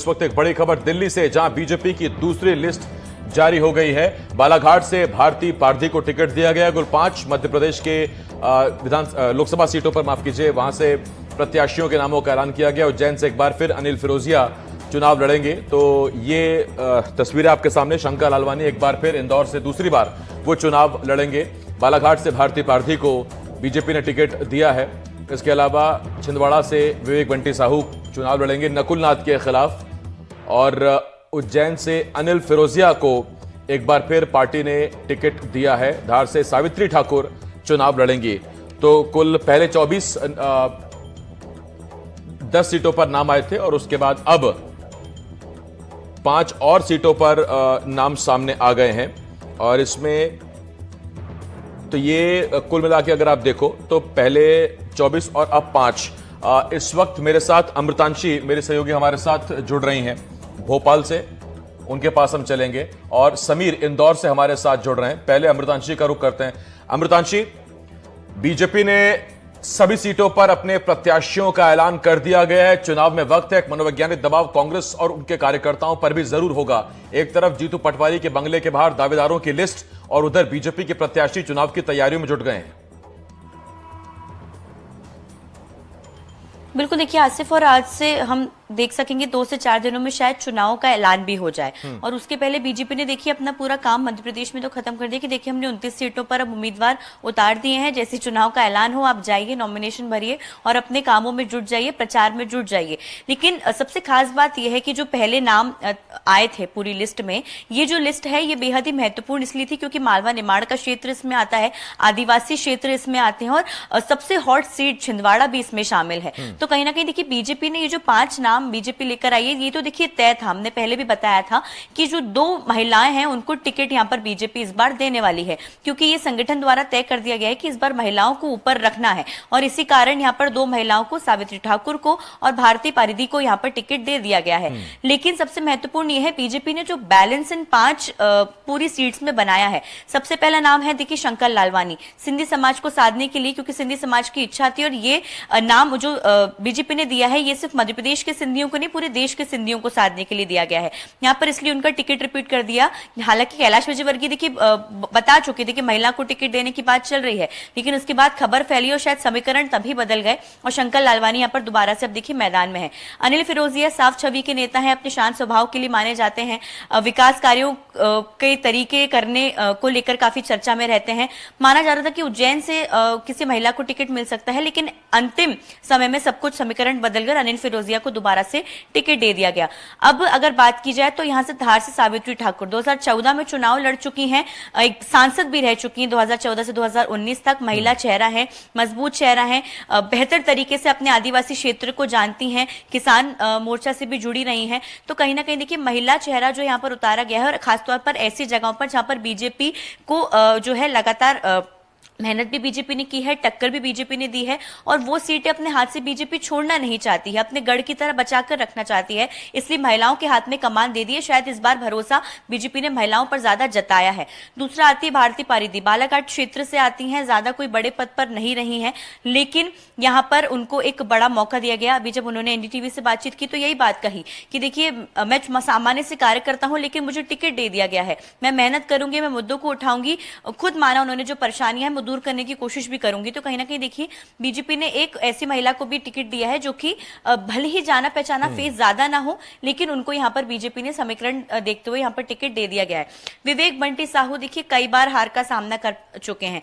इस वक्त एक बड़ी खबर दिल्ली से, जहां बीजेपी की दूसरी लिस्ट जारी हो गई है। बालाघाट से भारती पारधी को टिकट दिया गया। कुल 5 मध्य प्रदेश के लोकसभा सीटों पर, माफ कीजिए, वहां से प्रत्याशियों के नामों का ऐलान किया गया। उज्जैन से एक बार फिर अनिल फिरोजिया चुनाव लड़ेंगे। तो ये तस्वीरें आपके सामने। शंकर लालवानी एक बार फिर इंदौर से दूसरी बार वो चुनाव लड़ेंगे। बालाघाट से भारती पारधी को बीजेपी ने टिकट दिया है। इसके अलावा छिंदवाड़ा से विवेक बंटी साहू चुनाव लड़ेंगे नकुल नाथ के खिलाफ, और उज्जैन से अनिल फिरोजिया को एक बार फिर पार्टी ने टिकट दिया है। धार से सावित्री ठाकुर चुनाव लड़ेंगी। तो कुल पहले 10 सीटों पर नाम आए थे, और उसके बाद अब 5 और सीटों पर नाम सामने आ गए हैं। और इसमें तो ये कुल मिला के अगर आप देखो तो पहले 24 और अब 5। इस वक्त मेरे साथ अमृतांशी, मेरे सहयोगी, हमारे साथ जुड़ रही हैं भोपाल से। उनके पास हम चलेंगे। और समीर इंदौर से हमारे साथ जुड़ रहे हैं। पहले अमृतांशी का रुख करते हैं। अमृतांशी, बीजेपी ने सभी सीटों पर अपने प्रत्याशियों का ऐलान कर दिया गया है। चुनाव में वक्त है। एक मनोवैज्ञानिक दबाव कांग्रेस और उनके कार्यकर्ताओं पर भी जरूर होगा। एक तरफ जीतू पटवारी के बंगले के बाहर दावेदारों की लिस्ट, और उधर बीजेपी के प्रत्याशी चुनाव की तैयारियों में जुट गए हैं। बिल्कुल, देखिए आसिफ, और आज से हम देख सकेंगे 2 से 4 दिनों में शायद चुनाव का ऐलान भी हो जाए। और उसके पहले बीजेपी ने देखिए अपना पूरा काम मध्य प्रदेश में तो खत्म कर दिया कि देखिए हमने 29 सीटों पर अब उम्मीदवार उतार दिए हैं। जैसे चुनाव का ऐलान हो, आप जाइए, नॉमिनेशन भरिए और अपने कामों में जुट जाइए, प्रचार में जुट जाइए। लेकिन सबसे खास बात यह है कि जो पहले नाम आए थे पूरी लिस्ट में, ये जो लिस्ट है ये बेहद ही महत्वपूर्ण इसलिए थी क्योंकि मालवा निमाड़ का क्षेत्र इसमें आता है, आदिवासी क्षेत्र इसमें आते हैं, और सबसे हॉट सीट छिंदवाड़ा भी इसमें शामिल है। तो कहीं ना कहीं देखिए बीजेपी ने ये जो 5 नाम बीजेपी लेकर आई है, ये तो देखिए तय था। हमने पहले भी बताया था कि जो 2 महिलाएं हैं उनको टिकट यहां पर बीजेपी इस बार देने वाली है, क्योंकि ये संगठन द्वारा तय कर दिया गया है कि इस बार महिलाओं को ऊपर रखना है। और इसी कारण यहां पर 2 महिलाओं को, सावित्री ठाकुर को और भारती पारधी को यहां पर टिकट दे दिया गया है। लेकिन सबसे महत्वपूर्ण यह है बीजेपी ने जो बैलेंस इन 5 पूरी सीट्स में बनाया है। सबसे पहला नाम है देखिए शंकर लालवानी, सिंधी समाज को साधने के लिए, क्योंकि सिंधी समाज की इच्छा थी। और ये नाम जो बीजेपी ने दिया है ये सिर्फ मध्य प्रदेश के सिंधियों को नहीं, पूरे देश के सिंधियों को साधने के लिए दिया गया है। यहां पर इसलिए उनका टिकट रिपीट कर दिया। हालांकि कैलाश विजयवर्गीय देखिए बता चुके थे कि महिला को टिकट देने की बात चल रही है, लेकिन उसके बाद खबर फैली और शायद समीकरण तभी बदल गए, और शंकर लालवानी यहां पर दोबारा से अब देखिए मैदान में है। अनिल फिरोजिया साफ छवि के नेता हैं, अपने शांत स्वभाव के लिए माने जाते हैं, विकास कार्यों के तरीके करने को लेकर काफी चर्चा में रहते हैं। माना जा रहा था कि उज्जैन से किसी महिला को टिकट मिल सकता है, लेकिन अंतिम समय में सब कुछ समीकरण बदलकर अनिल फिरोजिया को दोबारा से टिकट दे दिया गया। अब अगर बात की जाए तो यहां से धार से सावित्री ठाकुर 2014 में चुनाव लड़ चुकी हैं, एक सांसद भी रह चुकी हैं 2014 से 2019 तक। महिला चेहरा है, मजबूत चेहरा है, बेहतर तरीके से अपने आदिवासी क्षेत्र को जानती हैं, किसान मोर्चा से भी जुड़ी रही हैं। तो कहीं ना कहीं देखिए महिला चेहरा जो यहां पर उतारा गया है, और खासतौर पर ऐसी जगहों पर जहां पर बीजेपी को जो है लगातार मेहनत भी बीजेपी ने की है, टक्कर भी बीजेपी ने दी है, और वो सीटें अपने हाथ से बीजेपी छोड़ना नहीं चाहती है, अपने गढ़ की तरह बचाकर रखना चाहती है। इसलिए महिलाओं के हाथ में कमान दे दी है। शायद इस बार भरोसा बीजेपी ने महिलाओं पर ज्यादा जताया है। दूसरा आती है भारती पारधी, बालाघाट क्षेत्र से आती हैं, ज्यादा कोई बड़े पद पर नहीं रही हैं, लेकिन यहां पर उनको एक बड़ा मौका दिया गया। अभी जब उन्होंने एनडीटीवी से बातचीत की तो यही बात कही कि देखिए मैं सामान्य से कार्यकर्ता हूं, लेकिन मुझे टिकट दे दिया गया है, मैं मेहनत करूंगी, मैं मुद्दों को उठाऊंगी, खुद माना उन्होंने जो परेशानियां है दूर करने की कोशिश भी करूंगी। तो कहीं ना कहीं देखिए बीजेपी ने एक ऐसी महिला को भी टिकट दिया है जो कि भले ही जाना पहचाना फेस ज्यादा ना हो, लेकिन उनको यहां पर बीजेपी ने समीकरण देखते हुए यहां पर टिकट दे दिया गया है। विवेक बंटी साहू देखिए कई बार हार का सामना कर चुके हैं,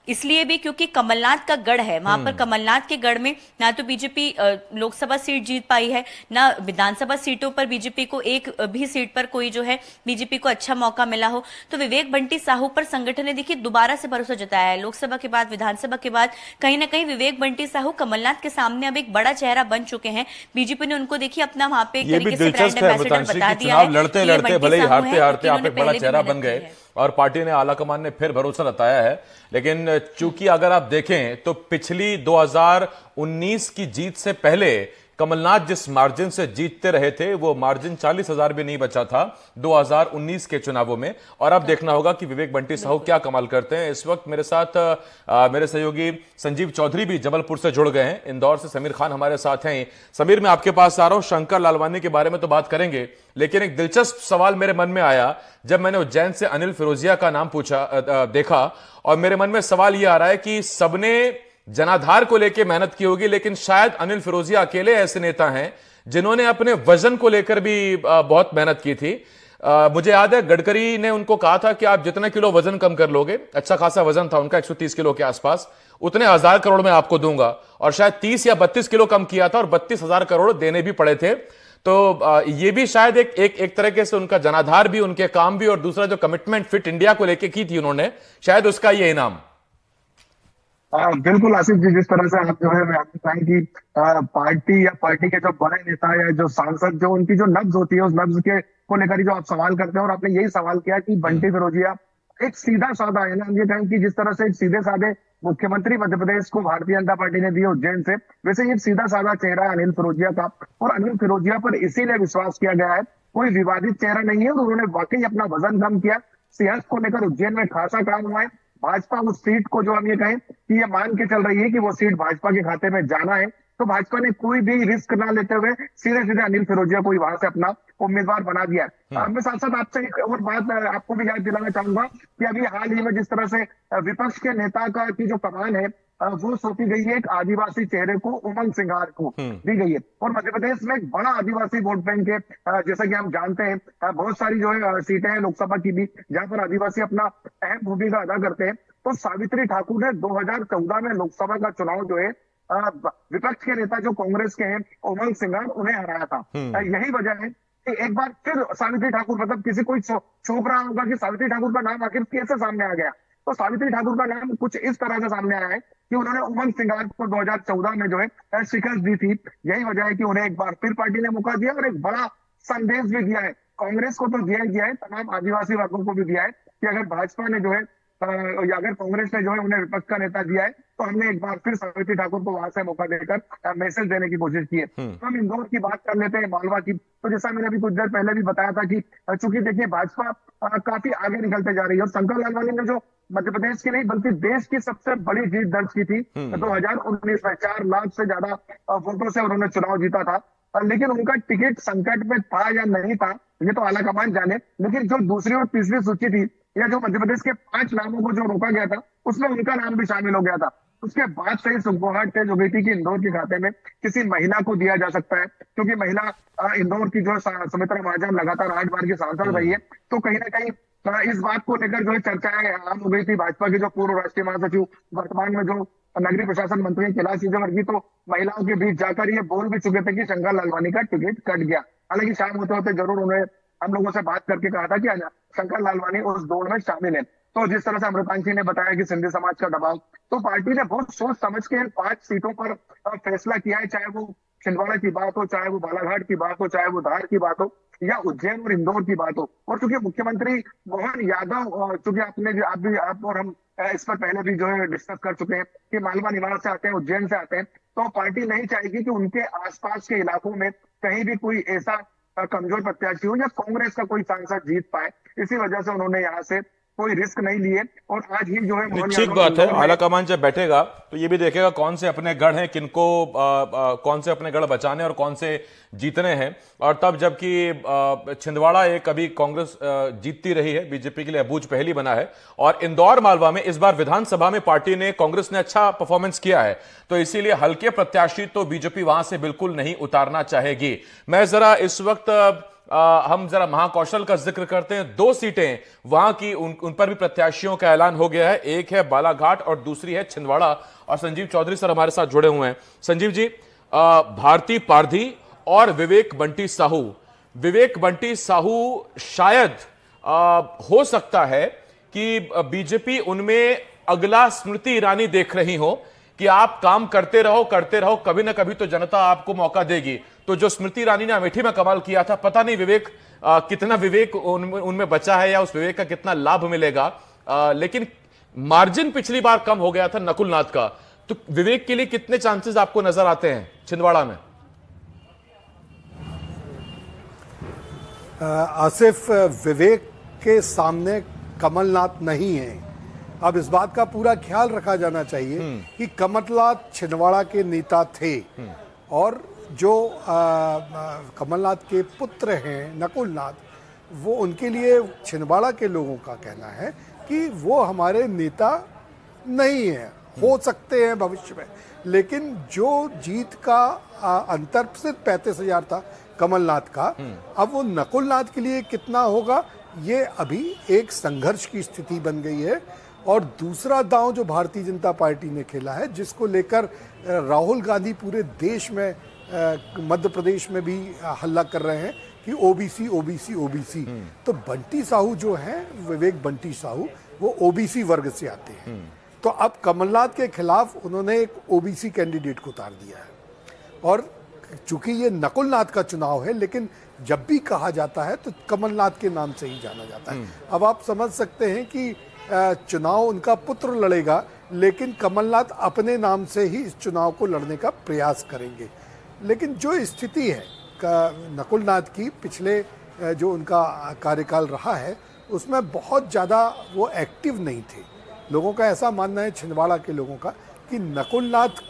इसलिए भी क्योंकि कमलनाथ का गढ़ है वहां पर। कमलनाथ के गढ़ में ना तो बीजेपी लोकसभा सीट जीत पाई है, ना विधानसभा सीटों पर बीजेपी को एक भी सीट पर कोई जो है बीजेपी को अच्छा मौका मिला हो। तो विवेक बंटी साहू पर संगठन ने देखिए दोबारा से भरोसा जताया है। लोकसभा के बाद, विधानसभा के बाद कहीं ना कहीं विवेक बंटी साहू कमलनाथ के सामने अब एक बड़ा चेहरा बन चुके हैं। बीजेपी ने उनको देखिए अपना वहां पे एक तरीके से ब्रांड एम्बेसडर बता दिया है। लड़ते लड़ते भले ही हारते हारते आप एक बड़ा चेहरा बन गए, और पार्टी ने आलाकमान ने फिर भरोसा जताया है। लेकिन चूंकि अगर आप देखें तो पिछली 2019 की जीत से पहले कमलनाथ जिस मार्जिन से जीतते रहे थे वो मार्जिन 40,000 भी नहीं बचा था 2019 के चुनावों में। और अब देखना होगा कि विवेक बंटी साहू क्या कमाल करते हैं। इस वक्त मेरे साथ मेरे सहयोगी संजीव चौधरी भी जबलपुर से जुड़ गए हैं, इंदौर से समीर खान हमारे साथ हैं। समीर, मैं आपके पास आ रहा हूं, शंकर लालवानी के बारे में तो बात करेंगे, लेकिन एक दिलचस्प सवाल मेरे मन में आया जब मैंने उज्जैन से अनिल फिरोजिया का नाम देखा, और मेरे मन में सवाल यह आ रहा है कि सबने जनाधार को लेकर मेहनत की होगी, लेकिन शायद अनिल फिरोजिया अकेले ऐसे नेता हैं जिन्होंने अपने वजन को लेकर भी बहुत मेहनत की थी। मुझे याद है गडकरी ने उनको कहा था कि आप जितने किलो वजन कम कर लोगे, अच्छा खासा वजन था उनका 130 किलो के आसपास, उतने 1,000 करोड़ में आपको दूंगा। और शायद 30 या 32 किलो कम किया था और 32,000 करोड़ देने भी पड़े थे। तो ये भी शायद एक तरीके से उनका जनाधार भी, उनके काम भी, और दूसरा जो कमिटमेंट फिट इंडिया को लेकर की थी उन्होंने, शायद उसका ये इनाम। बिल्कुल आसिफ जी, जिस तरह से आप जो है आपने कहा कि पार्टी या पार्टी के जो बड़े नेता या जो सांसद, जो उनकी जो नब्ज होती है, उस नब्ज के को लेकर ही जो आप सवाल करते हैं, और आपने यही सवाल किया कि बंटी फिरोजिया एक सीधा साधा है ना, हम ये कहें कि जिस तरह से एक सीधे साधे मुख्यमंत्री मध्य प्रदेश को भारतीय जनता पार्टी ने दिए उज्जैन से, वैसे एक सीधा साधा चेहरा अनिल फिरोजिया का। और अनिल फिरोजिया पर इसीलिए विश्वास किया गया है, कोई विवादित चेहरा नहीं है, और उन्होंने वाकई अपना वजन कम किया। सियासत को लेकर उज्जैन में खासा काम हुआ है। भाजपा उस सीट को, जो हम ये कहें कि ये मान के चल रही है कि वो सीट भाजपा के खाते में जाना है, तो भाजपा ने कोई भी रिस्क ना लेते हुए सीधे सीधे अनिल फिरोजिया को वहां से अपना उम्मीदवार बना दिया। मैं साथ साथ आपसे एक और बात आपको भी याद दिलाना चाहूंगा कि अभी हाल ही में जिस तरह से विपक्ष के नेता का की जो कमान है वो सौंपी गई है एक आदिवासी चेहरे को, उमंग सिंघार को दी गई है। और मध्य प्रदेश में एक बड़ा आदिवासी वोट बैंक है, जैसा कि हम जानते हैं बहुत सारी जो है सीटें हैं लोकसभा की भी जहां पर आदिवासी अपना अहम भूमिका अदा करते हैं। तो सावित्री ठाकुर ने 2014 में लोकसभा का चुनाव जो है विपक्ष के नेता जो कांग्रेस के हैं उमंग सिंघार, उन्हें हराया था। यही वजह है कि एक बार फिर सावित्री ठाकुर, मतलब किसी कोई सोच रहा होगा कि सावित्री ठाकुर का नाम आखिर कैसे सामने आ गया, तो सावित्री ठाकुर का नाम कुछ इस तरह से सामने आया है कि उन्होंने उमंग सिंघार को 2014 में जो है शिकस्त दी थी। यही वजह है कि उन्हें एक बार फिर पार्टी ने मौका दिया और एक बड़ा संदेश भी दिया है, कांग्रेस को तो दिया ही दिया है, तमाम आदिवासी वर्गों को भी दिया है कि अगर भाजपा ने जो है या अगर कांग्रेस ने जो है उन्हें विपक्ष का नेता दिया है, तो हमने एक बार फिर सावित्री ठाकुर को वहां से मौका देकर मैसेज देने की कोशिश की है। तो हम इंदौर की बात कर लेते हैं, मालवा की। तो जैसा मैंने अभी कुछ देर पहले भी बताया था कि चूंकि देखिए भाजपा काफी आगे निकलते जा रही है, और शंकर लालवानी ने जो मध्य प्रदेश की नहीं बल्कि देश की सबसे बड़ी जीत दर्ज की थी 2019 में, 4 लाख से ज्यादा वोटों से उन्होंने चुनाव जीता था। लेकिन उनका टिकट संकट में था या नहीं था ये तो आलाकमान जाने, लेकिन जो दूसरी और तीसरी सूची थी या जो मध्य प्रदेश के 5 नामों को जो रोका गया था उसमें उनका नाम भी शामिल हो गया था। उसके बाद से सुगबुगाहट तेज हो गई थी कि इंदौर के खाते में किसी महिला को दिया जा सकता है, क्योंकि महिला इंदौर की जो सुमित्रा महाजन लगातार 8 बार की सांसद रही है। तो कहीं ना कहीं इस बात को लेकर जो है चर्चाएं आम हो गई थी। भाजपा के जो पूर्व राष्ट्रीय महासचिव, वर्तमान में जो नगरीय प्रशासन मंत्री कैलाश विजयवर्गीय, तो महिलाओं के बीच जाकर ये बोल भी चुके थे कि शंकर लालवानी का टिकट कट गया। हालांकि शाम होते होते जरूर उन्हें हम लोगों से बात करके कहा था कि शंकर लालवानी उस दौड़ में शामिल है। तो जिस तरह से अमृतांशी ने बताया कि सिंधी समाज का दबाव, तो पार्टी ने बहुत सोच समझ के इन 5 सीटों पर फैसला किया है, चाहे वो छिंदवाड़ा की बात हो, चाहे वो बालाघाट की बात हो, चाहे वो धार की बात हो, या उज्जैन और इंदौर की बात हो। और चूंकि मुख्यमंत्री मोहन यादव, चूंकि आप और हम इस पर पहले भी जो है डिस्कस कर चुके हैं कि मालवा निवास से आते हैं, उज्जैन से आते हैं, तो पार्टी नहीं चाहेगी कि उनके आसपास के इलाकों में कहीं भी कोई ऐसा कमजोर प्रत्याशी हो या कांग्रेस का कोई सांसद जीत पाए। इसी वजह से उन्होंने यहाँ से कोई रिस्क नहीं लिए। और आज ही जो है ठीक बात है, आलाकमान जब बैठेगा तो ये भी देखेगा कौन से अपने गढ़ हैं, किनको कौन से अपने गढ़ बचाने और कौन से जीतने हैं। और तब जबकि छिंदवाड़ा एक अभी कांग्रेस जीतती रही है, बीजेपी के लिए अबूझ पहली बना है, और इंदौर मालवा में इस बार विधानसभा में पार्टी ने, कांग्रेस ने अच्छा परफॉर्मेंस किया है, तो इसीलिए हल्के प्रत्याशी तो बीजेपी वहां से बिल्कुल नहीं उतारना चाहेगी। मैं जरा इस वक्त हम जरा महाकौशल का जिक्र करते हैं। 2 सीटें वहां की उन पर भी प्रत्याशियों का ऐलान हो गया है, एक है बालाघाट और दूसरी है छिंदवाड़ा। और संजीव चौधरी सर हमारे साथ जुड़े हुए हैं। संजीव जी, भारती पारधी और विवेक बंटी साहू, विवेक बंटी साहू शायद हो सकता है कि बीजेपी उनमें अगला स्मृति ईरानी देख रही हो कि आप काम करते रहो, कभी ना कभी तो जनता आपको मौका देगी। तो जो स्मृति ईरानी ने अमेठी में कमाल किया था, पता नहीं विवेक कितना विवेक उनमें बचा है या उस विवेक का कितना लाभ मिलेगा, लेकिन मार्जिन पिछली बार कम हो गया था नकुलनाथ का। तो विवेक के लिए कितने चांसेस आपको नजर आते हैं छिंदवाड़ा में? आसिफ, विवेक के सामने कमलनाथ नहीं है। अब इस बात का पूरा ख्याल रखा जाना चाहिए कि कमलनाथ छिंदवाड़ा के नेता थे और जो कमलनाथ के पुत्र हैं नकुलनाथ, वो उनके लिए छिंदवाड़ा के लोगों का कहना है कि वो हमारे नेता नहीं है। हो सकते हैं भविष्य में, लेकिन जो जीत का अंतर सिर्फ 35,000 था कमलनाथ का, अब वो नकुलनाथ के लिए कितना होगा, ये अभी एक संघर्ष की स्थिति बन गई है। और दूसरा दांव जो भारतीय जनता पार्टी ने खेला है, जिसको लेकर राहुल गांधी पूरे देश में, मध्य प्रदेश में भी हल्ला कर रहे हैं कि ओबीसी ओबीसी ओबीसी, तो बंटी साहू जो हैं, विवेक बंटी साहू, वो ओबीसी वर्ग से आते हैं। तो अब कमलनाथ के खिलाफ उन्होंने एक ओबीसी कैंडिडेट को उतार दिया है। और चूंकि ये नकुलनाथ का चुनाव है, लेकिन जब भी कहा जाता है तो कमलनाथ के नाम से ही जाना जाता है। अब आप समझ सकते हैं कि चुनाव उनका पुत्र लड़ेगा, लेकिन कमलनाथ अपने नाम से ही इस चुनाव को लड़ने का प्रयास करेंगे। लेकिन जो स्थिति है नकुलनाथ की, पिछले जो उनका कार्यकाल रहा है, उसमें बहुत ज़्यादा वो एक्टिव नहीं थे। लोगों का ऐसा मानना है, छिंदवाड़ा के लोगों का, कि नकुलनाथ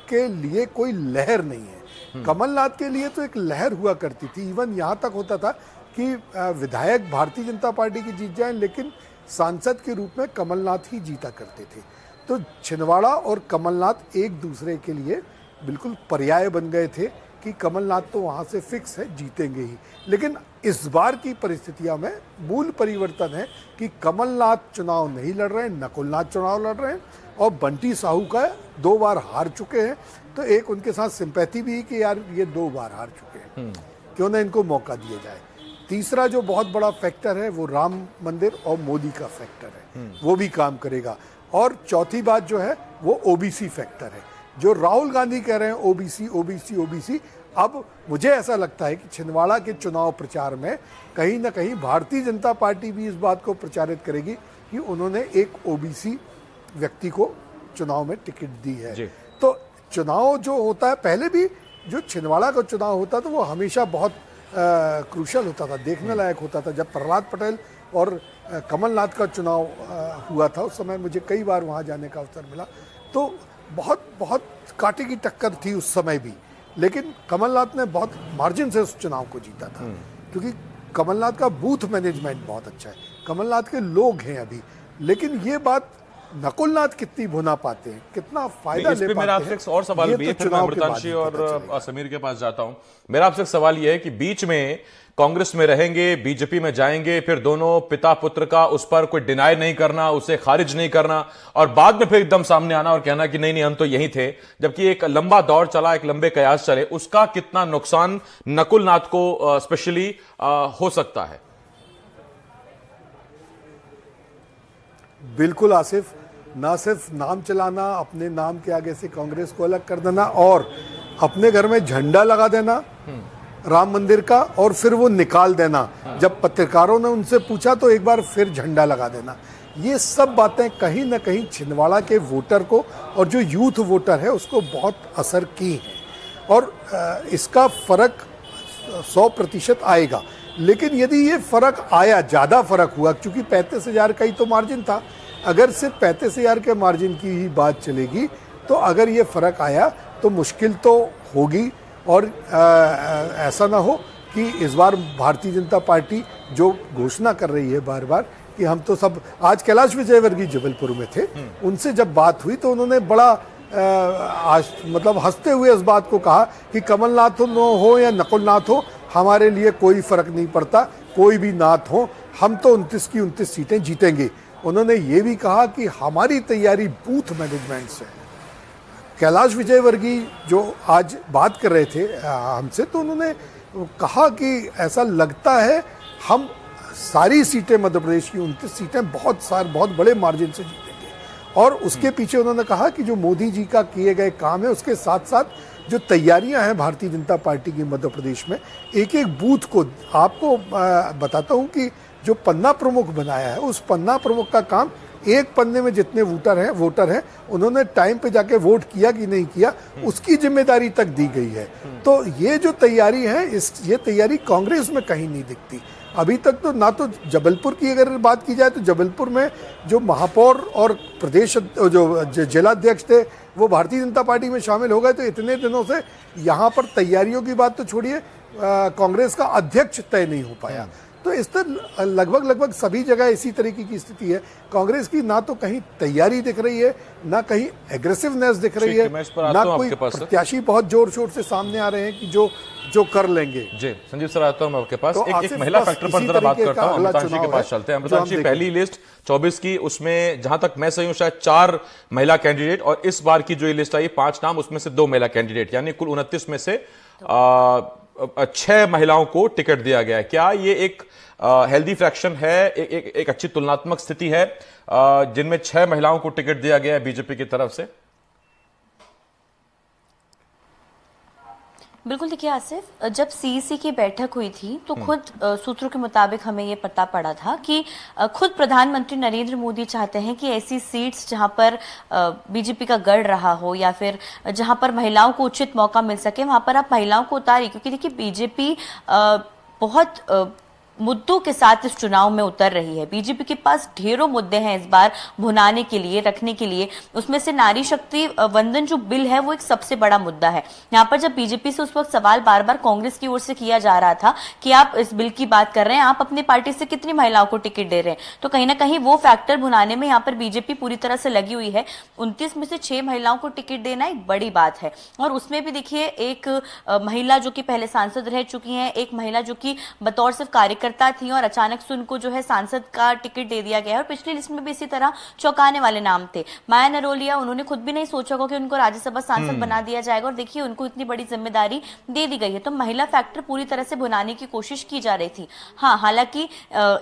के लिए कोई लहर नहीं है। कमलनाथ के लिए तो एक लहर हुआ करती थी। इवन यहाँ तक होता था कि विधायक भारतीय जनता पार्टी की जीत जाए, लेकिन सांसद के रूप में कमलनाथ ही जीता करते थे। तो छिंदवाड़ा और कमलनाथ एक दूसरे के लिए बिल्कुल पर्याय बन गए थे कि कमलनाथ तो वहाँ से फिक्स है, जीतेंगे ही। लेकिन इस बार की परिस्थितियों में मूल परिवर्तन है कि कमलनाथ चुनाव नहीं लड़ रहे हैं, नकुलनाथ चुनाव लड़ रहे हैं। और बंटी साहू का 2 बार हार चुके हैं, तो एक उनके साथ सिंपैथी भी है कि यार ये 2 बार हार चुके हैं, क्यों ना इनको मौका दिया जाए। तीसरा जो बहुत बड़ा फैक्टर है वो राम मंदिर और मोदी का फैक्टर है, वो भी काम करेगा। और चौथी बात जो है वो ओबीसी फैक्टर है। जो राहुल गांधी कह रहे हैं ओबीसी ओबीसी ओबीसी, अब मुझे ऐसा लगता है कि छिंदवाड़ा के चुनाव प्रचार में कहीं ना कहीं भारतीय जनता पार्टी भी इस बात को प्रचारित करेगी कि उन्होंने एक ओबीसी व्यक्ति को चुनाव में टिकट दी है। तो चुनाव जो होता है, पहले भी जो छिंदवाड़ा का चुनाव होता था वो हमेशा बहुत क्रूशल होता था, देखने लायक होता था। जब प्रहलाद पटेल और कमलनाथ का चुनाव हुआ था, उस समय मुझे कई बार वहाँ जाने का अवसर मिला, तो बहुत बहुत कांटे की टक्कर थी उस समय भी। लेकिन कमलनाथ ने बहुत मार्जिन से उस चुनाव को जीता था, क्योंकि कमलनाथ का बूथ मैनेजमेंट बहुत अच्छा है, कमलनाथ के लोग हैं अभी। लेकिन ये बात नकुलनाथ कितनी भुना पाते हैं, कितना फायदा ले पाते हैं, मेरा आपसे एक और सवाल भी है, फिर मैं अमृतांशी और समीर के पास जाता हूं। मेरा आपसे एक सवाल यह है कि बीच में कांग्रेस में रहेंगे, बीजेपी में जाएंगे, फिर दोनों पिता पुत्र का उस पर कोई डिनाई नहीं करना, उसे खारिज नहीं करना, और बाद में फिर एकदम सामने आना और कहना कि नहीं नहीं हम तो यही थे, जबकि एक लंबा दौर चला, एक लंबे कयास चले, उसका कितना नुकसान नकुलनाथ को स्पेशली हो सकता है? बिल्कुल आसिफ, ना सिर्फ नाम चलाना, अपने नाम के आगे से कांग्रेस को अलग कर देना और अपने घर में झंडा लगा देना राम मंदिर का, और फिर वो निकाल देना। जब पत्रकारों ने उनसे पूछा तो एक बार फिर झंडा लगा देना। ये सब बातें कहीं ना कहीं छिंदवाड़ा के वोटर को और जो यूथ वोटर है उसको बहुत असर की हैं, और इसका फर्क 100% आएगा। लेकिन यदि ये फर्क आया, ज़्यादा फर्क हुआ, क्योंकि 35,000 का ही तो मार्जिन था, अगर सिर्फ 35,000 के मार्जिन की ही बात चलेगी, तो अगर ये फर्क आया तो मुश्किल तो होगी। और ऐसा ना हो कि इस बार भारतीय जनता पार्टी जो घोषणा कर रही है बार बार कि हम तो सब, आज कैलाश विजयवर्गीय जबलपुर में थे, उनसे जब बात हुई तो उन्होंने बड़ा मतलब हंसते हुए इस बात को कहा कि कमलनाथ हो या नकुलनाथ हो, हमारे लिए कोई फर्क नहीं पड़ता, कोई भी नाथ हो, हम तो 29 की 29 सीटें जीतेंगे। उन्होंने ये भी कहा कि हमारी तैयारी बूथ मैनेजमेंट से है। कैलाश विजयवर्गीय जो आज बात कर रहे थे हमसे, तो उन्होंने कहा कि ऐसा लगता है हम सारी सीटें, मध्य प्रदेश की 29 सीटें बहुत बड़े मार्जिन से जीतेंगे। और उसके पीछे उन्होंने कहा कि जो मोदी जी का किए गए काम है, उसके साथ साथ जो तैयारियां हैं भारतीय जनता पार्टी की मध्य प्रदेश में, एक एक बूथ को आपको बताता हूं कि जो पन्ना प्रमुख बनाया है, उस पन्ना प्रमुख का काम एक पन्ने में जितने वोटर हैं उन्होंने टाइम पे जाके वोट किया कि नहीं किया, उसकी जिम्मेदारी तक दी गई है। तो ये जो तैयारी है, ये तैयारी कांग्रेस में कहीं नहीं दिखती अभी तक। तो ना तो जबलपुर की अगर बात की जाए तो जबलपुर में जो महापौर और प्रदेश जो जिलाध्यक्ष थे वो भारतीय जनता पार्टी में शामिल हो गए, तो इतने दिनों से यहाँ पर तैयारियों की बात तो छोड़िए, कांग्रेस का अध्यक्ष तय नहीं हो पाया। तो इस तरह लगभग सभी जगह इसी तरीके की स्थिति है। कांग्रेस की ना तो कहीं तैयारी दिख रही है, ना कहीं एग्रेसिवनेस दिख रही है, ना कोई प्रत्याशी बहुत जोर शोर से सामने आ रहे हैं कि जो कर लेंगे। जी संजीव सर, आता हूं मैं आपके पास। तो एक महिला फैक्टर पर जरा बात करता हूं। अमृतांश जी के पास चलते हैं। अमृतांश जी, पहली लिस्ट 24 की, उसमें जहां तक मैं सही हूं शायद 4 महिला कैंडिडेट, और इस बार की जो ये लिस्ट आई 5 नाम, उसमें से 2 महिला कैंडिडेट, यानी कुल 29 में से 6 महिलाओं को टिकट दिया गया है। क्या ये एक हेल्दी फ्रैक्शन है, एक अच्छी तुलनात्मक स्थिति है जिनमें 6 महिलाओं को टिकट दिया गया है बीजेपी की तरफ से? बिल्कुल, देखिए आसिफ, जब सीईसी की बैठक हुई थी तो खुद सूत्रों के मुताबिक हमें ये पता पड़ा था कि खुद प्रधानमंत्री नरेंद्र मोदी चाहते हैं कि ऐसी सीट्स जहां पर बीजेपी का गढ़ रहा हो या फिर जहां पर महिलाओं को उचित मौका मिल सके, वहां पर आप महिलाओं को उतारिए। क्योंकि देखिए बीजेपी बहुत मुद्दों के साथ इस चुनाव में उतर रही है। बीजेपी के पास ढेरों मुद्दे हैं इस बार भुनाने के लिए, रखने के लिए। उसमें से नारी शक्ति वंदन जो बिल है वो एक सबसे बड़ा मुद्दा है। यहाँ पर जब बीजेपी से उस वक्त सवाल बार बार कांग्रेस की ओर से किया जा रहा था कि आप इस बिल की बात कर रहे हैं, आप अपनी पार्टी से कितनी महिलाओं को टिकट दे रहे हैं, तो कहीं ना कहीं वो फैक्टर भुनाने में यहाँ पर बीजेपी पूरी तरह से लगी हुई है। 29 में से 6 महिलाओं को टिकट देना एक बड़ी बात है। और उसमें भी देखिए एक महिला जो कि पहले सांसद रह चुकी है, एक महिला जो कि बतौर सिर्फ कार्यकर्ता थी और अचानक से उनको जो है सांसद का टिकट दे दिया गया है। और पिछली लिस्ट में भी इसी तरह चौंकाने वाले नाम थे। माया नरोलिया, उन्होंने खुद भी नहीं सोचा होगा कि उनको राज्यसभा सांसद बना दिया जाएगा, और देखिए उनको इतनी बड़ी जिम्मेदारी दे दी गई है। तो महिला फैक्टर पूरी तरह से भुनाने की कोशिश की जा रही थी। हाँ, हालांकि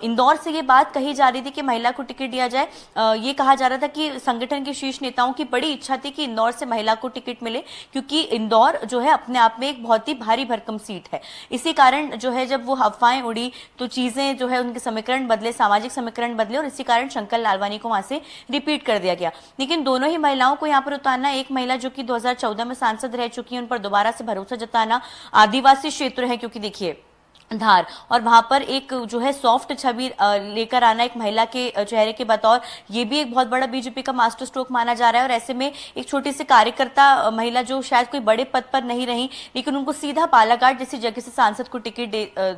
इंदौर से ये बात कही जा रही थी कि महिला को टिकट दिया जाए। ये कहा जा रहा था कि संगठन के शीर्ष नेताओं की बड़ी इच्छा थी कि इंदौर से महिला को टिकट मिले, क्योंकि इंदौर जो है अपने आप में एक बहुत ही भारी भरकम सीट है। इसी कारण जो है जब वो अफवाहें उड़ी तो चीजें जो है उनके समीकरण बदले, सामाजिक समीकरण बदले, और इसी कारण शंकर लालवानी को वहां से रिपीट कर दिया गया। लेकिन दोनों ही महिलाओं को यहां पर उतारना, एक महिला जो कि 2014 में सांसद रह चुकी है, उन पर दोबारा से भरोसा जताना, आदिवासी क्षेत्र है क्योंकि देखिए धार, और वहां पर एक जो है सॉफ्ट छवि लेकर आना एक महिला के चेहरे के बतौर, ये भी एक बहुत बड़ा बीजेपी का मास्टर स्ट्रोक माना जा रहा है। और ऐसे में एक छोटी सी कार्यकर्ता महिला जो शायद कोई बड़े पद पर नहीं रही, लेकिन उनको सीधा बालाघाट जैसी जगह से सांसद को टिकट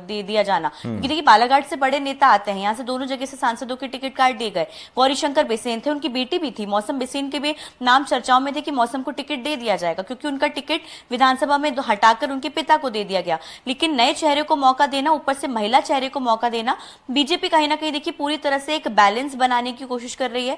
दे दिया जाना, क्योंकि देखिए बालाघाट से बड़े नेता आते हैं, यहाँ से दोनों जगह से सांसदों के टिकट काट दिए गए। गौरीशंकर बिसेन थे, उनकी बेटी भी थी मौसम बिसेन, के भी नाम चर्चाओं में थे कि मौसम को टिकट दे दिया जाएगा, क्योंकि उनका टिकट विधानसभा में हटाकर उनके पिता को दे दिया गया। लेकिन नए चेहरे को मौका देना, ऊपर से महिला चेहरे को मौका देना, बीजेपी कहीं ना कहीं देखिए पूरी तरह से एक बैलेंस बनाने की कोशिश कर रही है।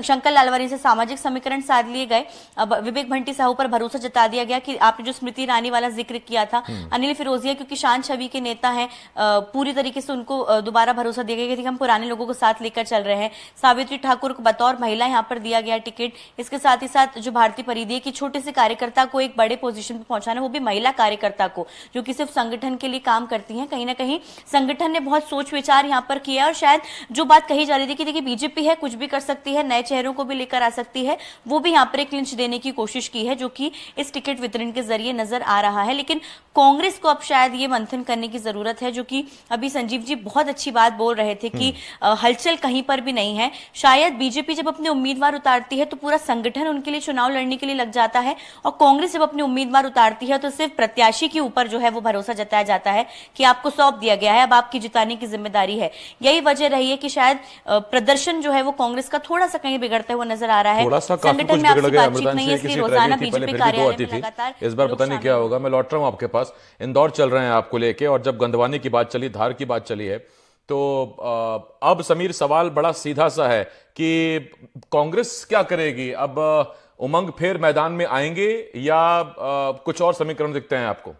शंकर लालवानी से सामाजिक समीकरण साध लिए गए। अब विवेक भंटी साहू पर भरोसा जता दिया गया कि आपने जो स्मृति ईरानी वाला जिक्र किया था, अनिल फिरोजिया क्योंकि शान छवि के नेता हैं, पूरी तरीके से उनको दोबारा भरोसा दिया गया कि हम पुराने लोगों को साथ लेकर चल रहे हैं। सावित्री ठाकुर को बतौर महिला यहाँ पर दिया गया टिकट। इसके साथ ही साथ जो भारतीय परिधि की छोटे से कार्यकर्ता को एक बड़े पोजीशन पर पहुंचाना, वो भी महिला कार्यकर्ता को, जो कि सिर्फ संगठन के लिए काम करती हैं। कहीं ना कहीं संगठन ने बहुत सोच विचार यहाँ पर किया, और शायद जो बात कही जा रही थी कि देखिए बीजेपी है, कुछ भी कर सकती है, नए चेहरों को भी लेकर आ सकती है, वो भी यहाँ पर एक क्लिंच देने की कोशिश की है, जो कि इस टिकट वितरण के जरिए नजर आ रहा है। लेकिन कांग्रेस को अब शायद ये मंथन करने की जरूरत है, जो कि अभी संजीव जी बहुत अच्छी बात बोल रहे थे कि हलचल कहीं पर भी नहीं है। शायद बीजेपी जब अपने उम्मीदवार उतारती है तो पूरा संगठन उनके लिए चुनाव लड़ने के लिए लग जाता है, और कांग्रेस जब अपने उम्मीदवार उतारती है तो सिर्फ प्रत्याशी के ऊपर जो है वो भरोसा जताया जाता है कि आपको सौंप दिया गया है, अब आपकी जिताने की जिम्मेदारी है। यही वजह रही है कि शायद प्रदर्शन जो है वो कांग्रेस का थोड़ा सा कहीं बिगड़ता हुआ नजर आ रहा है। संगठन में आपसी बातचीत नहीं है, इसलिए रोजाना बीजेपी कार्यालय में लगातार इस बार पता नहीं क्या होगा। मैं लौट रहा हूं आपके पास, इंदौर चल रहे हैं आपको लेके, और जब गंदवानी की बात चली, धार की बात चली है, तो अब समीर सवाल बड़ा सीधा सा है कि कांग्रेस क्या करेगी अब? उमंग फिर मैदान में आएंगे या कुछ और समीकरण दिखते हैं आपको?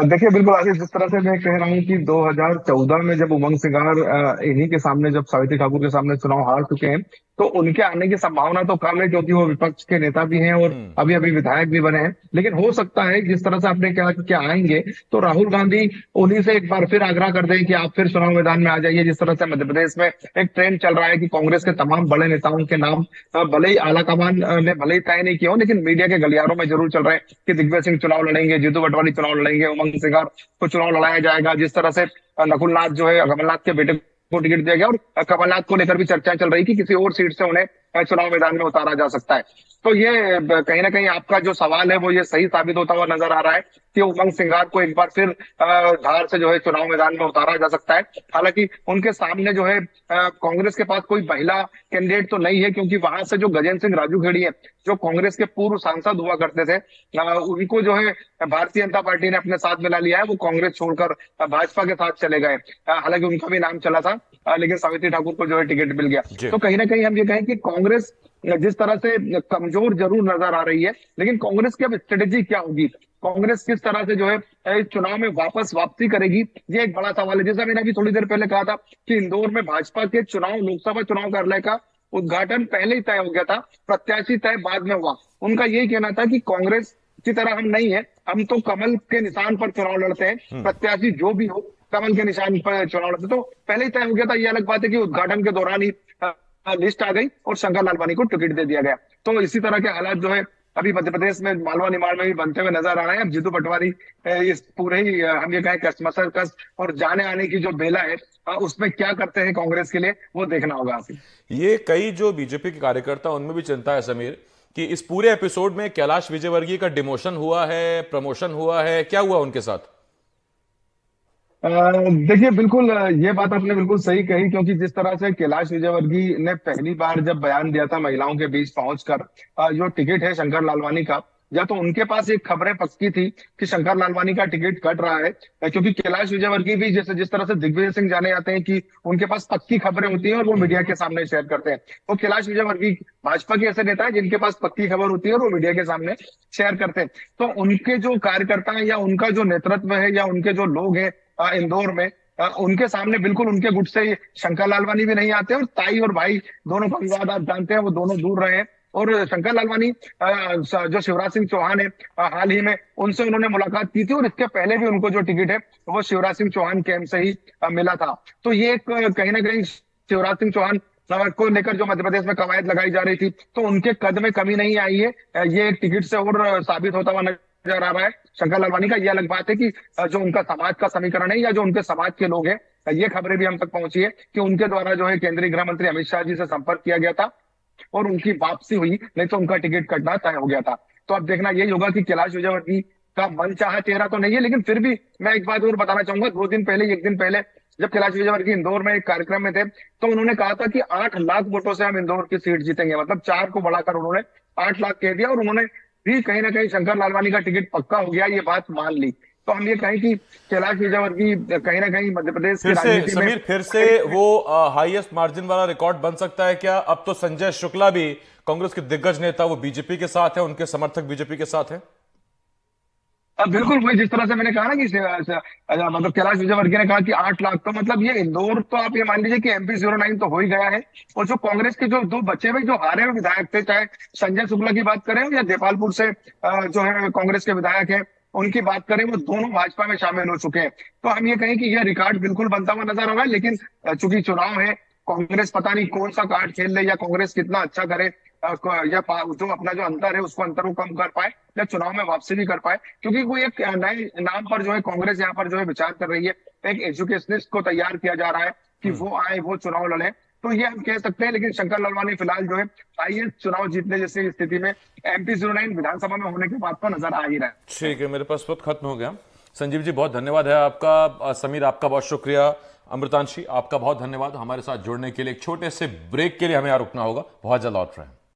देखिए बिल्कुल आशीष, जिस तरह से मैं कह रहा हूँ कि 2014 में जब उमंग सिंगार इन्हीं के सामने, जब सावित्री ठाकुर के सामने चुनाव हार चुके हैं, तो उनके आने की संभावना तो कम है, क्योंकि वो विपक्ष के नेता भी हैं और अभी अभी विधायक भी बने हैं। लेकिन हो सकता है जिस तरह से आपने कहा कि क्या आएंगे, तो राहुल गांधी उन्हीं से एक बार फिर आग्रह कर दें कि आप फिर चुनाव मैदान में आ जाइए। जिस तरह से मध्य प्रदेश में एक ट्रेंड चल रहा है कि कांग्रेस के तमाम बड़े नेताओं के नाम भले ही आलाकमान ने भले ही तय नहीं किया हो, लेकिन मीडिया के गलियारों में जरूर चल रहे हैं कि दिग्विजय सिंह चुनाव लड़ेंगे, जीतू पटवारी चुनाव लड़ेंगे, उमंग सिंगार को चुनाव लड़ाया जाएगा। जिस तरह से नकुलनाथ जो है कमलनाथ के बेटे को टिकट दिया गया, और कमलनाथ को लेकर भी चर्चाएं चल रही कि किसी और सीट से उन्हें चुनाव मैदान में उतारा जा सकता है। तो ये कहीं ना कहीं आपका जो सवाल है वो ये सही साबित होता हुआ नजर आ रहा है कि उमंग सिंगार को एक बार फिर धार से जो है चुनाव मैदान में उतारा जा सकता है। हालांकि उनके सामने जो है कांग्रेस के पास कोई महिला कैंडिडेट तो नहीं है, क्योंकि वहां से जो गजेंद्र सिंह राजूखेड़ी है, जो कांग्रेस के पूर्व सांसद हुआ करते थे, उनको जो है भारतीय जनता पार्टी ने अपने साथ मिला लिया है। वो कांग्रेस छोड़कर भाजपा के साथ चले गए। हालांकि उनका भी नाम चला था, लेकिन सावित्री ठाकुर को जो है टिकट मिल गया। तो कहीं ना कहीं हम ये कहें कि कांग्रेस जिस तरह से कमजोर जरूर नजर आ रही है, लेकिन कांग्रेस की अब स्ट्रेटेजी क्या होगी, कांग्रेस किस तरह से जो है चुनाव में वापसी करेगी, ये एक बड़ा सवाल है। जैसा मैंने अभी थोड़ी देर पहले कहा था कि इंदौर में भाजपा के चुनाव, लोकसभा चुनाव कार्यालय का उद्घाटन पहले ही तय हो गया था, प्रत्याशी तय बाद में हुआ। उनका यही कहना था कि कांग्रेस की तरह हम नहीं है, हम तो कमल के निशान पर चुनाव लड़ते हैं, प्रत्याशी जो भी हो कमल के निशान पर चुनाव लड़ते। तो पहले ही तय हो गया था। ये अलग बात है कि उद्घाटन के दौरान ही लिस्ट आ गई और शंकर लालवानी को टिकट दे दिया गया। तो इसी तरह के हालात जो है अभी मध्य प्रदेश में मालवा निमाड़ में भी बनते हुए नजर आ रहे हैं। अब जीतू पटवारी इस पूरे ही हम ये कहें कस और जाने आने की जो बेला है उसमें क्या करते हैं कांग्रेस के लिए, वो देखना होगा। ये कई जो बीजेपी के कार्यकर्ता उनमें भी चिंता है समीर कि इस पूरे एपिसोड में कैलाश विजयवर्गीय का डिमोशन हुआ है, प्रमोशन हुआ है, क्या हुआ उनके साथ? देखिए, बिल्कुल ये बात आपने बिल्कुल सही कही, क्योंकि जिस तरह से कैलाश विजयवर्गीय ने पहली बार जब बयान दिया था महिलाओं के बीच पहुंचकर, जो टिकट है शंकर लालवानी का, या तो उनके पास एक खबरें पक्की थी कि शंकर लालवानी का टिकट कट रहा है, क्योंकि कैलाश विजयवर्गीय भी जैसे जिस तरह से दिग्विजय सिंह जाने जाते हैं कि उनके पास पक्की खबरें होती हैं और वो मीडिया के सामने शेयर करते हैं। तो कैलाश विजयवर्गीय भाजपा के ऐसे नेता है जिनके पास पक्की खबर होती है और वो मीडिया के सामने शेयर करते हैं। तो उनके जो कार्यकर्ता हैं या उनका जो नेतृत्व है या उनके जो लोग हैं इंदौर में, उनके सामने बिल्कुल उनके गुट से शंकर लालवानी भी नहीं आते, और ताई और भाई दोनों का विवाद आप जानते हैं, वो दोनों दूर रहे हैं। और शंकर लालवानी जो शिवराज सिंह चौहान है, हाल ही में उनसे उन्होंने मुलाकात की थी, और इसके पहले भी उनको जो टिकट है वो शिवराज सिंह चौहान कैंप से ही मिला था। तो ये कहीं ना कहीं शिवराज सिंह चौहान को लेकर जो मध्य प्रदेश में कवायद लगाई जा रही थी, तो उनके कद में कमी नहीं आई है। ये एक टिकट से और साबित होता हुआ नजर आ रहा है शंकर लालवानी का। ये अलग बात है कि जो उनका समाज का समीकरण है या जो उनके समाज के लोग हैं, ये खबरें भी हम तक पहुंची है कि उनके द्वारा जो है केंद्रीय गृह मंत्री अमित शाह जी से संपर्क किया गया था और उनकी वापसी हुई, नहीं तो उनका टिकट कटना तय हो गया था। तो अब देखना यही होगा कि कैलाश विजयवर्गीय का मनचाहा चेहरा तो नहीं है, लेकिन फिर भी मैं एक बात और बताना चाहूंगा। एक दिन पहले जब कैलाश विजयवर्गीय इंदौर में एक कार्यक्रम में थे, तो उन्होंने कहा था कि 8 लाख वोटों से हम इंदौर की सीट जीतेंगे, मतलब 4 को बढ़ाकर उन्होंने 8 लाख कह दिया, और उन्होंने भी कहीं ना कहीं शंकर लालवानी का टिकट पक्का हो गया, ये बात मान ली। तो हम ये कहें कि कैलाश विजयवर्गीय कहीं ना कहीं मध्य प्रदेश की राजनीति में फिर से वो हाईएस्ट मार्जिन वाला रिकॉर्ड बन सकता है क्या? अब तो संजय शुक्ला भी कांग्रेस के दिग्गज नेता, वो बीजेपी के साथ है, उनके समर्थक बीजेपी के साथ है। बिल्कुल वही, जिस तरह से मैंने कहा ना कि मतलब कैलाश विजयवर्गीय ने कहा कि 8 लाख, तो मतलब ये इंदौर तो आप ये मान लीजिए कि MP 09 तो हो ही गया है। और जो कांग्रेस के जो 2 बचे हुए जो हारे हुए विधायक थे, चाहे संजय शुक्ला की बात करें या देपालपुर से जो है कांग्रेस के विधायक है उनकी बात करें, वो दोनों भाजपा में शामिल हो चुके हैं। तो हम ये कहें कि यह रिकॉर्ड बिल्कुल बनता हुआ नजर आ रहा है। लेकिन चूंकि चुनाव है, कांग्रेस पता नहीं कौन सा कार्ड खेल ले, या कांग्रेस कितना अच्छा करे, या जो अपना जो अंतर है उसको अंतर को कम कर पाए, या चुनाव में वापसी भी कर पाए। क्योंकि कोई एक नए नाम पर जो है कांग्रेस यहाँ पर जो है विचार कर रही है, एक एजुकेशनिस्ट को तैयार किया जा रहा है कि वो आए, वो चुनाव लड़े। तो ये हम कह सकते हैं। लेकिन शंकर लालवानी फिलहाल जो है हाईएस्ट चुनाव जीतने जैसी स्थिति में MP 09 विधानसभा में होने के बाद तो नजर आ ही रहा है। ठीक है, मेरे पास वक्त खत्म हो गया। संजीव जी बहुत धन्यवाद है आपका, समीर आपका बहुत शुक्रिया, अमृतांशी आपका बहुत धन्यवाद हमारे साथ जुड़ने के लिए। एक छोटे से ब्रेक के लिए हमें यहाँ रुकना होगा, बहुत जल्द लौट रहे हैं।